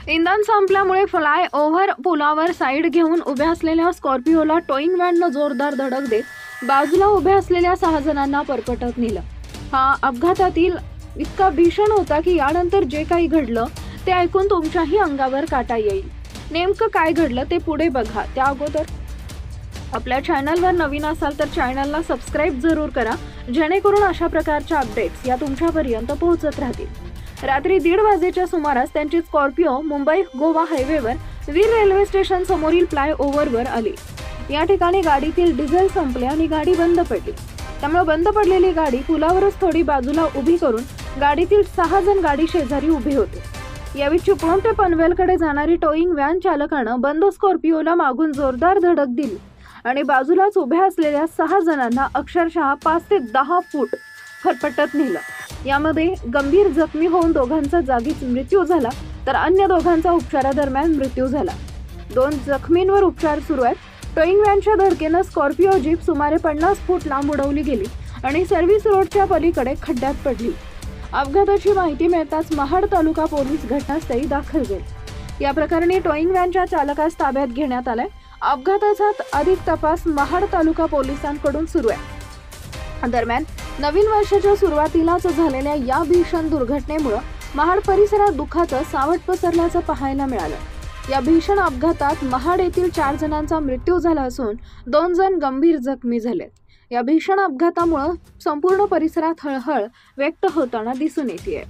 इंधन संपल्यामुळे fly over पुलावर साईड घेऊन उभ्या असलेल्या स्कॉर्पिओला टोईंग व्हॅननं जोरदार धडक देत बाजूला उभ्या असलेल्या 6 जणांना परपटत नेलं। हा अपघातातील इतका भीषण होता की यानंतर जे काही घडलं ते ऐकून तुमच्याही अंगावर काटा येईल। नेमकं काय घडलं ते पुढे बघा। त्या अगोदर आपल्या चॅनलवर नवीन असाल तर चॅनलला सबस्क्राईब जरूर करा, जेणेकरून अशा प्रकारच्या अपडेट्स या तुमच्यापर्यंत पोहोचत राहतील। रात्री 1:30 वाजेच्या सुमारास त्यांची स्कॉर्पिओ मुंबई गोवा हायवेवर वीर रेल्वे स्टेशन समोरील फ्लाय ओव्हरवर आली। या ठिकाणी गाडीतील डिझेल संपले आणि गाडी बंद पडली। त्यामुळे बंद पडलेली गाडी पुलावरच थोडी बाजूला उभी करून गाडीतील 6 जण गाडी शेजारी उभे होते। यावेळी चिपळूण ते पनवेलकडे जाणारी टोईंग व्हॅन चालकानं बंद स्कॉर्पिओला मागून जोरदार धडक दिली आणि बाजूलाच उभ्या असलेल्या 6 जणांना अक्षरशः 5 ते 10 फूट फरफटत नेलं। यामध्ये गंभीर जखमी होऊन दोघांचा जागीच मृत्यू झाला, तर अन्य दोघांचा उपचारादरम्यान मृत्यू झाला। 2 जखमींवर उपचार सुरू आहेत। टोईंग व्हॅनच्या धडकेनं स्कॉर्पिओ जीप सुमारे 50 फूट लांब उडवली गेली आणि सर्व्हिस रोडच्या पलीकडे खड्ड्यात पडली। अपघाताची माहिती मिळताच महाड तालुका पोलीस घटनास्थळी दाखल झाले। या प्रकरणी टोईंग व्हॅनच्या चालकास ताब्यात घेण्यात आले। अपघाताचा अधिक तपास महाड तालुका पोलिसांकडून सुरू आहे। दरम्यान नवीन वर्षाच्या सुरुवातीलाच झालेल्या या भीषण दुर्घटनेमुळे महाड परिसरात दुःखाचं सावट पसरल्याचं पाहायला मिळालं। या भीषण अपघातात महाड येथील 4 जणांचा मृत्यू झाला असून 2 जण गंभीर जखमी झालेत। या भीषण अपघातामुळे संपूर्ण परिसरात हळहळ व्यक्त होताना दिसून येते।